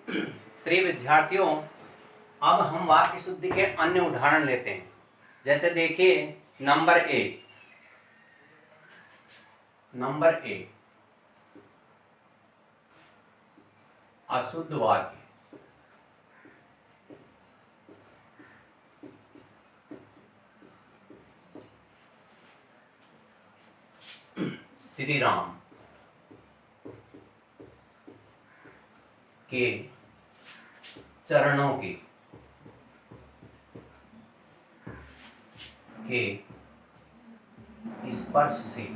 प्रिय विद्यार्थियों, अब हम वाक्य शुद्धि के अन्य उदाहरण लेते हैं। जैसे देखिए नंबर ए अशुद्ध वाक्य। श्री राम के चरणों के स्पर्श से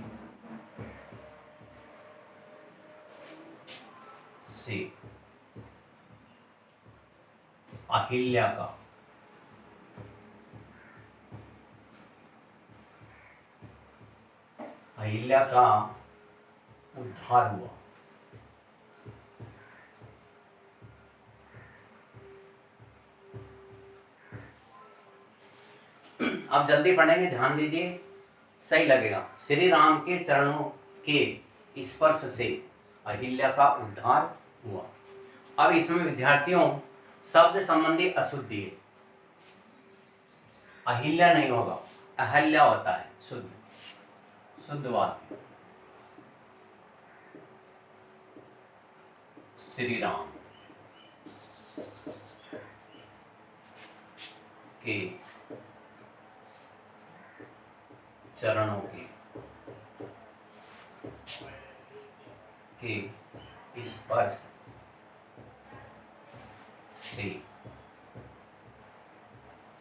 अहिल्या का उद्धार हुआ। आप जल्दी पढ़ेंगे, ध्यान दीजिए, सही लगेगा। श्री राम के चरणों के स्पर्श से अहिल्या का उद्धार हुआ। अब इसमें विद्यार्थियों शब्द संबंधी अशुद्धि है। अहिल्या नहीं होगा, अहल्या होता है। शुद्ध वाक्य। श्री राम के चरणों के स्पर्श से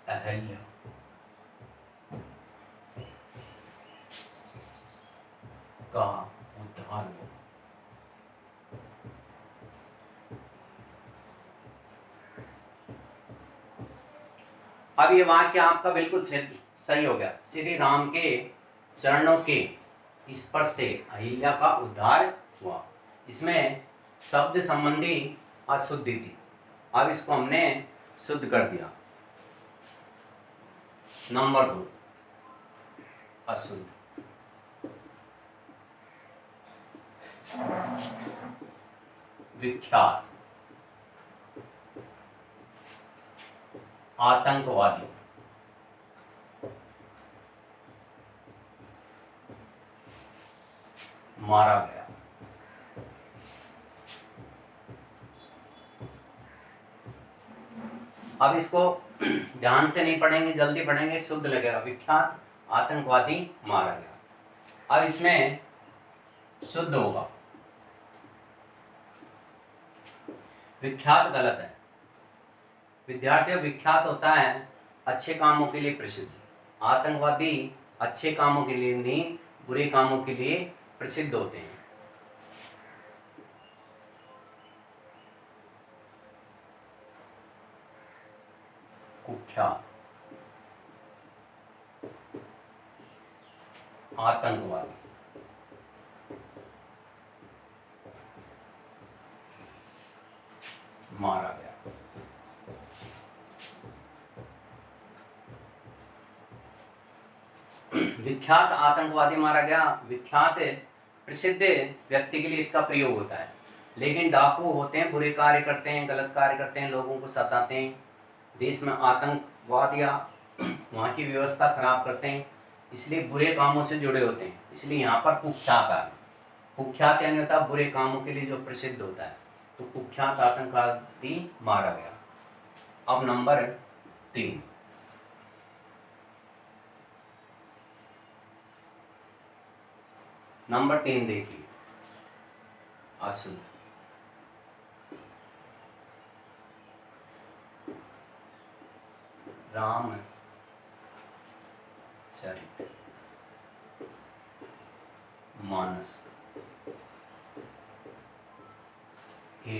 अहल्या का उद्धार हुआ। अब ये वाक्य आपका बिल्कुल सही हो गया। श्री राम के चरणों के स्पर्श से अहिल्या का उद्धार हुआ। इसमें शब्द संबंधी अशुद्धि थी, अब इसको हमने शुद्ध कर दिया। नंबर 2 अशुद्ध। विख्यात आतंकवादी। मारा गया। अब इसको ध्यान से नहीं पढ़ेंगे, जल्दी पढ़ेंगे, शुद्ध लगेगा। विख्यात आतंकवादी मारा गया। अब इसमें शुद्ध होगा। विख्यात गलत है विद्यार्थियों। विख्यात होता है अच्छे कामों के लिए प्रसिद्ध। आतंकवादी अच्छे कामों के लिए नहीं, बुरे कामों के लिए प्रसिद्ध होते हैं। कुख्यात आतंकवादी। मारा गया। विख्यात आतंकवादी मारा गया। विख्यात प्रसिद्ध व्यक्ति के लिए इसका प्रयोग होता है, लेकिन डाकू होते हैं, बुरे कार्य करते हैं, गलत कार्य करते हैं, लोगों को सताते हैं, देश में आतंकवाद या वहाँ की व्यवस्था खराब करते हैं, इसलिए बुरे कामों से जुड़े होते हैं। इसलिए यहाँ पर कुख्यात है। कुख्यात यानी होता है बुरे कामों के लिए जो प्रसिद्ध होता है। तो कुख्यात आतंकवादी मारा गया। अब नंबर 3 देखिए अशुद्ध। राम चरित मानस के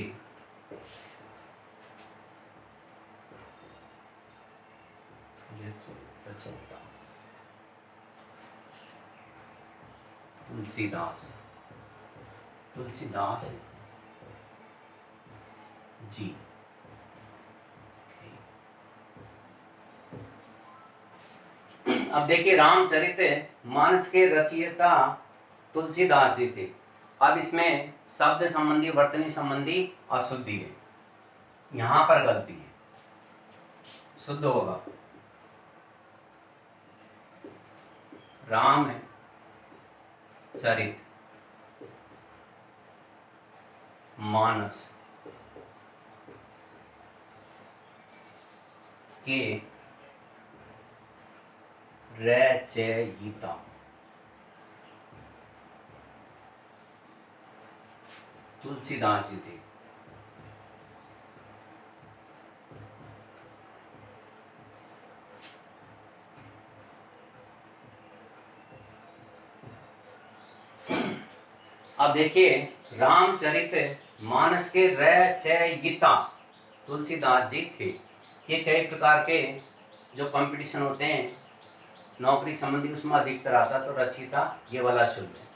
रचयिता तुलसीदास जी। अब देखिए रामचरित मानस के रचयिता तुलसीदास जी थे। अब इसमें शब्द संबंधी वर्तनी संबंधी अशुद्धि है। यहाँ पर गलती है, शुद्ध होगा राम चरित मानस के रचयिता तुलसीदास जी थे। अब देखिए, रामचरित मानस के रचयिता तुलसीदास जी थे। ये कई प्रकार के जो कंपटीशन होते हैं नौकरी संबंधी उसमें अधिकतर आता तो रचयिता ये वाला शुद्ध है।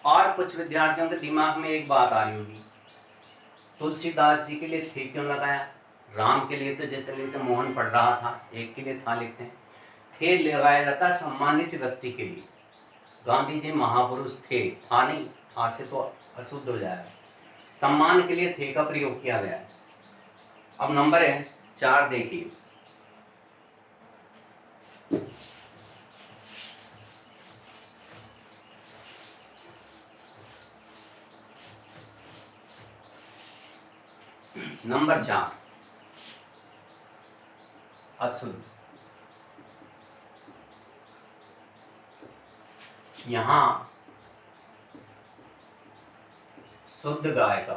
और कुछ विद्यार्थियों के दिमाग में एक बात आ रही होगी, तुलसीदास जी के लिए थे क्यों लगाया, राम के लिए तो जैसे लिखते मोहन पढ़ रहा था, एक के लिए था लिखते हैं, थे लगाया जाता सम्मानित व्यक्ति के लिए। गांधी जी महापुरुष थे, था नहीं, था से तो अशुद्ध हो जाएगा, सम्मान के लिए थे का प्रयोग किया गया है। अब नंबर है 4 देखिए, नंबर 4 अशुद्ध। यहां शुद्ध गाय का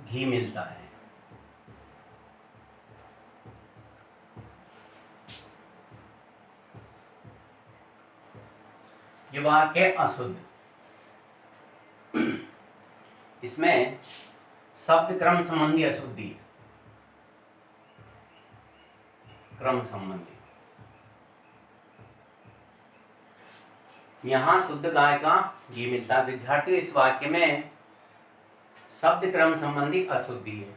घी मिलता है। ये वाक्य अशुद्ध, इसमें शब्द क्रम संबंधी अशुद्धि है, क्रम संबंधी। यहां शुद्ध गाय का घी मिलता है। विद्यार्थियों, इस वाक्य में शब्द क्रम संबंधी अशुद्धि है।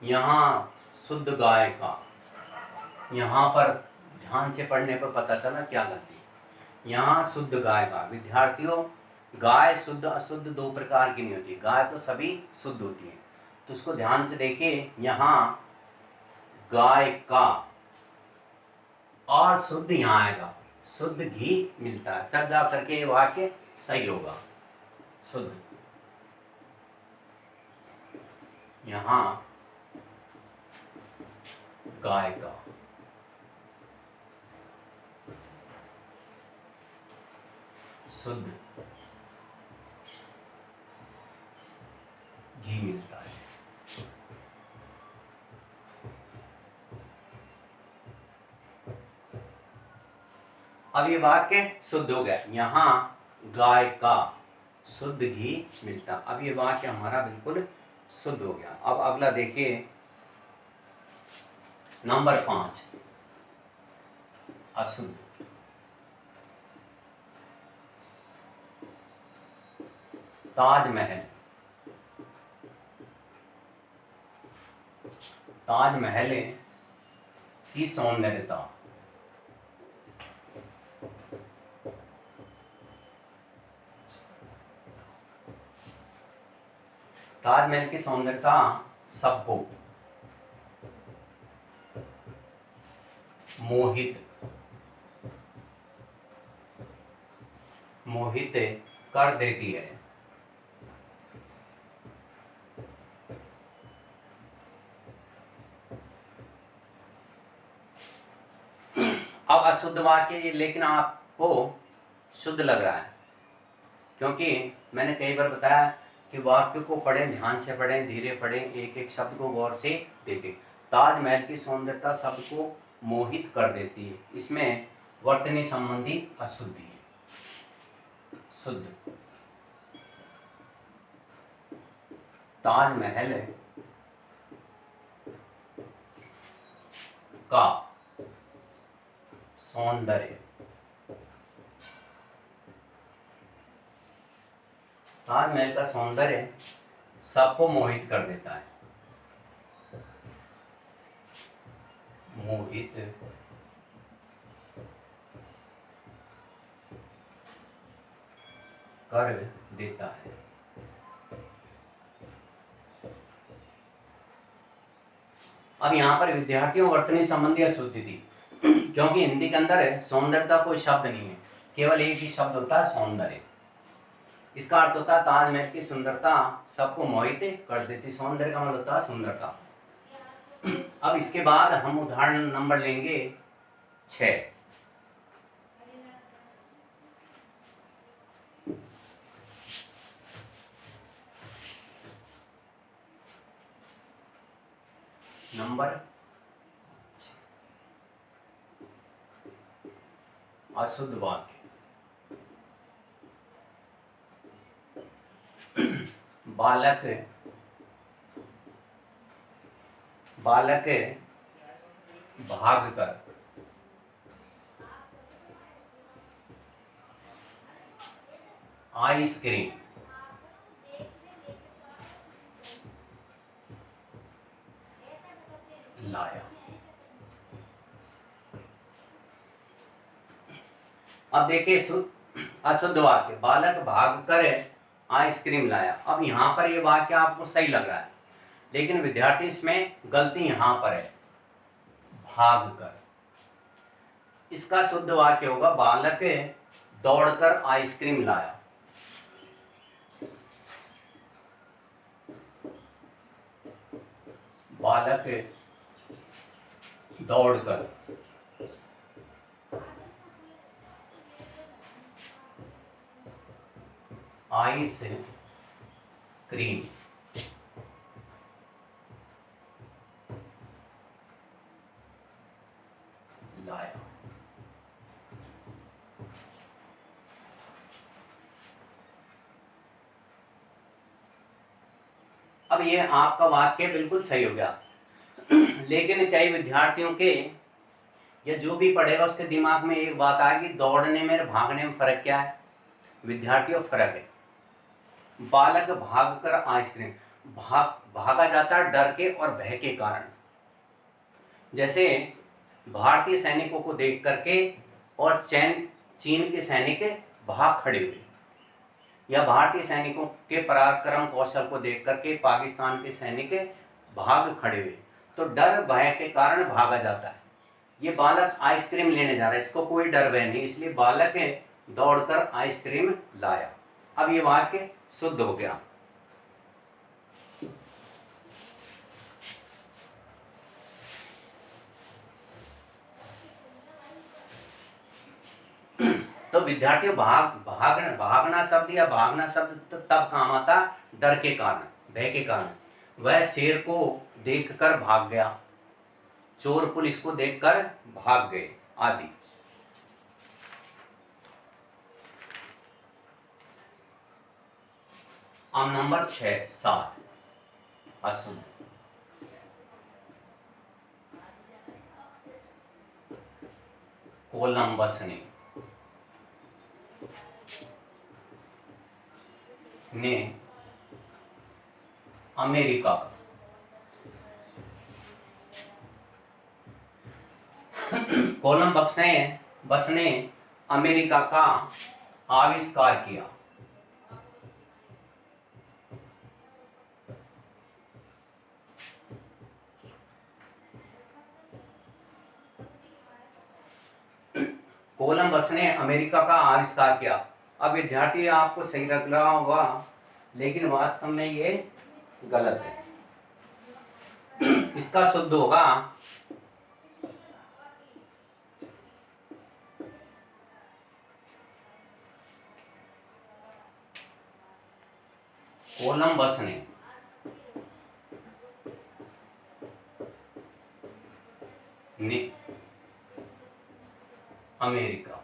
यहां शुद्ध गाय का, यहां पर ध्यान से पढ़ने पर पता चला क्या गलती है। यहां शुद्ध गाय का, विद्यार्थियों गाय शुद्ध अशुद्ध 2 प्रकार की नहीं होती, गाय तो सभी शुद्ध होती है, तो उसको ध्यान से देखिए। यहां गाय का और शुद्ध यहाँ आएगा, शुद्ध घी मिलता है, तब जा करके ये वाक्य सही होगा। शुद्ध, यहाँ गाय का, शुद्ध घी मिलता है। अब ये वाक्य शुद्ध हो गया, यहाँ गाय का शुद्ध घी मिलता। अब ये वाक्य हमारा बिल्कुल शुद्ध हो गया। अब अगला देखिए, नंबर 5 अशुद्ध। ताजमहल, ताजमहल की सौंदर्यता, ताजमहल की सौंदर्यता सबको मोहित कर देती है। अब अशुद्ध वाक्य लेकिन आपको शुद्ध लग रहा है, क्योंकि मैंने कई बार बताया कि वाक्य को पढ़ें, ध्यान से पढ़ें, धीरे पढ़ें, एक एक शब्द को गौर से देखें। ताजमहल की सौंदर्यता सबको मोहित कर देती है, इसमें वर्तनी संबंधी अशुद्धि है। शुद्ध, ताजमहल का सौंदर्य, ताजमहल का सौंदर्य सबको मोहित कर देता है। मोहित कर देता है। अब यहाँ पर विद्यार्थियों वर्तनी संबंधी अशुद्धि थी क्योंकि हिंदी के अंदर सौंदर्यता कोई शब्द नहीं है, केवल एक ही शब्द होता है सौंदर्य। इसका अर्थ होता है ताजमहल की सुंदरता सबको मोहित कर देती। सौंदर्य का मतलब होता है सुंदरता। अब इसके बाद हम उदाहरण नंबर लेंगे 6। नंबर अशुद्ध वाक्य। बालक बालक भागकर आइसक्रीम लाया। अब देखिए अशुद्ध वाक्य, बालक भागकर आइसक्रीम लाया। अब यहाँ पर ये वाक्य आपको सही लग रहा है, लेकिन विद्यार्थी इसमें गलती यहाँ पर है, भागकर। इसका शुद्ध वाक्य होगा बालक दौड़कर आइसक्रीम लाया। बालक दौड़कर आइस क्रीम लाया। अब ये आपका वाक्य बिल्कुल सही हो गया, लेकिन कई विद्यार्थियों के या जो भी पढ़ेगा उसके दिमाग में एक बात आएगी, दौड़ने में और भागने में फर्क क्या है? विद्यार्थियों फर्क है। बालक भागकर आइसक्रीम, भागा जाता है डर के और भय के कारण। जैसे भारतीय सैनिकों को देख करके और चीन के सैनिक भाग खड़े हुए, या भारतीय सैनिकों के पराक्रम कौशल को देख करके पाकिस्तान के सैनिक भाग खड़े हुए, तो डर भय के कारण भागा जाता है। ये बालक आइसक्रीम लेने जा रहा है, इसको कोई डर भय नहीं, इसलिए बालक दौड़कर आइसक्रीम लाया। अब ये वाक्य शुद्ध हो गया। तो विद्यार्थियों भागना शब्द या भागना शब्द तो तब काम आता डर के कारण, भय के कारण। वह शेर को देखकर भाग गया, चोर पुलिस को देखकर भाग गए आदि। अब नंबर 6 7 अशुद्ध। कोलंबस ने अमेरिका कोलंबस ने अमेरिका का आविष्कार किया। कोलंबस ने अमेरिका का आविष्कार किया। अब विद्यार्थी आपको सही लग रहा होगा, लेकिन वास्तव में ये गलत है। इसका शुद्ध होगा कोलंबस ने अमेरिका,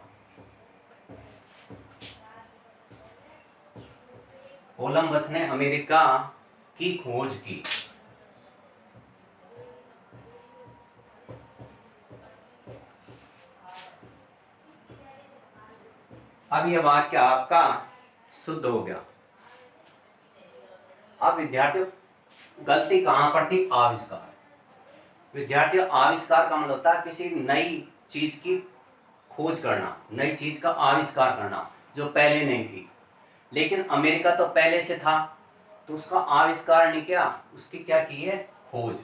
कोलंबस ने अमेरिका की खोज की। अब यह वाक्य आपका शुद्ध हो गया। अब विद्यार्थियों गलती कहां पर थी? आविष्कार। विद्यार्थियों आविष्कार का मतलब होता है किसी नई चीज की खोज करना, नई चीज का आविष्कार करना जो पहले नहीं थी। लेकिन अमेरिका तो पहले से था, तो उसका आविष्कार नहीं किया, उसकी क्या की है, खोज।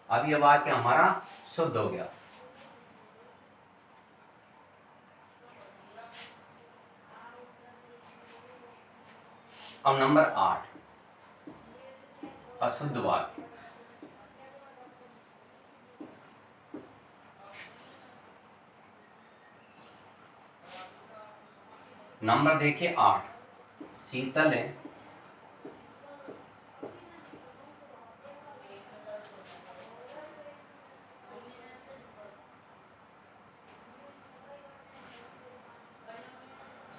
अब ये वाक्य हमारा शुद्ध हो गया। अब नंबर 8, अशुद्ध वाक्य। नंबर देखिए 8, शीतल है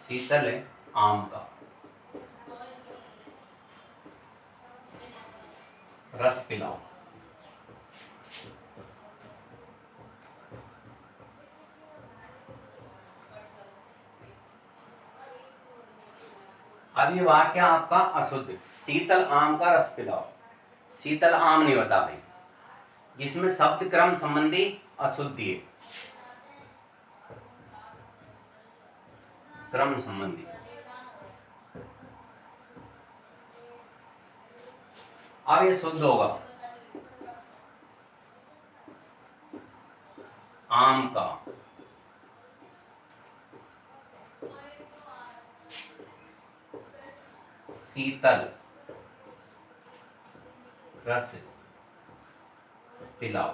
शीतल है आम का रस पिलाओ। अब ये वाक्य आपका अशुद्ध, शीतल आम का रस पिलाओ। शीतल आम नहीं होता भाई, जिसमें शब्द क्रम संबंधी अशुद्धि है, क्रम संबंधी। अब ये शुद्ध होगा, आम का शीतल रस पिलाओ।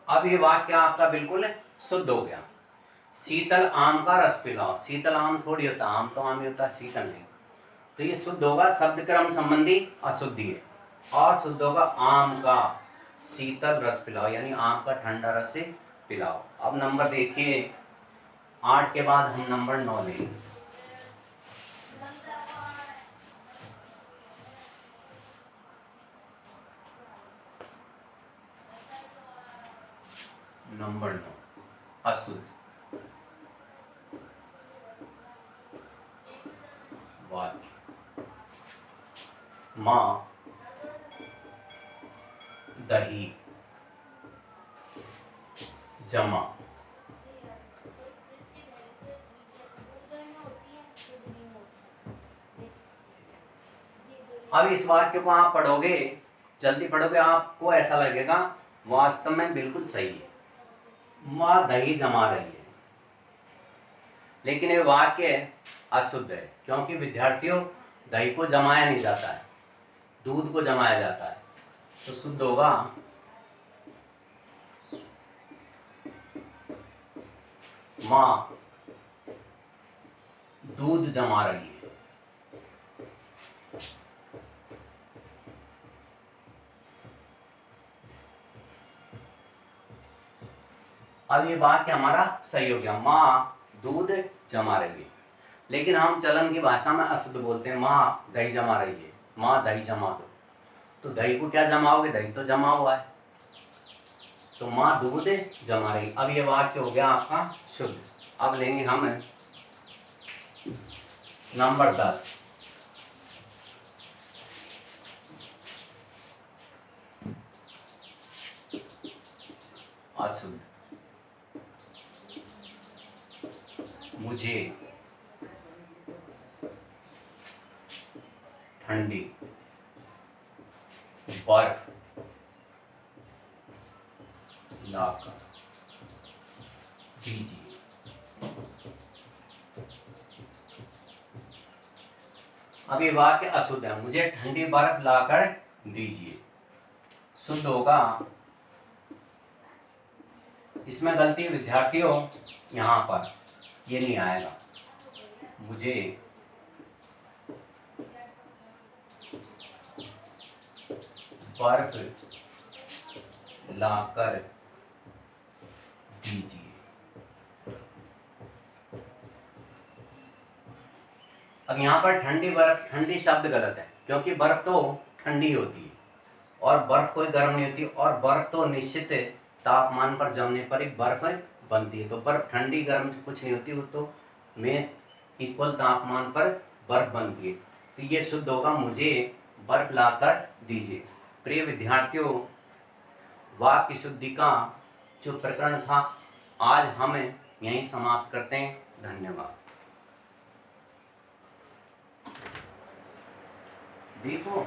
अब ये वाक्य आपका बिल्कुल शुद्ध हो गया। शीतल आम का रस पिलाओ, शीतल आम थोड़ी होता, आम तो आम ही होता है, शीतल नहीं। तो ये शुद्ध होगा, शब्द क्रम संबंधी अशुद्धि है। और शुद्ध होगा आम का शीतल रस पिलाओ, यानी आम का ठंडा रस पिलाओ। अब नंबर देखिए 8 के बाद हम नंबर 9 लेंगे। नंबर 9, अशुद्ध वाक्य। माँ दही जमा। अब इस वाक्य को आप पढ़ोगे, जल्दी पढ़ोगे, आपको ऐसा लगेगा वास्तव में बिल्कुल सही है, माँ दही जमा रही है। लेकिन ये वाक्य अशुद्ध है, क्योंकि विद्यार्थियों दही को जमाया नहीं जाता है, दूध को जमाया जाता है। तो शुद्ध होगा माँ दूध जमा रही है। अब ये वाक्य हमारा सही हो गया, माँ दूध जमा रही है। लेकिन हम चलन की भाषा में अशुद्ध बोलते हैं, माँ दही जमा रही है, माँ दही जमा दो। तो दही को क्या जमाओगे, दही तो जमा हुआ है, तो माँ दूध जमा रही। अब ये वाक्य हो गया आपका शुद्ध। अब लेंगे हम नंबर 10, अशुद्ध। मुझे ठंडी बर्फ लाकर दीजिए। अब ये वाक्य अशुद्ध है, मुझे ठंडी बर्फ लाकर दीजिए। शुद्ध होगा, इसमें गलती विद्यार्थियों यहाँ पर ये नहीं आएगा, मुझे बर्फ लाकर दीजिए। अब यहाँ पर ठंडी बर्फ, ठंडी शब्द गलत है, क्योंकि बर्फ तो ठंडी होती है और बर्फ कोई गर्म नहीं होती, और बर्फ तो निश्चित तापमान पर जमने पर एक बर्फ बनती है। तो बर्फ ठंडी गर्म कुछ नहीं होती, वो तो में इक्वल तापमान पर बर्फ बनती है। तो ये शुद्ध होगा, मुझे बर्फ लाकर दीजिए। प्रिय विद्यार्थियों, वाक्य शुद्धि का जो प्रकरण था आज हम यहीं समाप्त करते हैं। धन्यवाद। देखो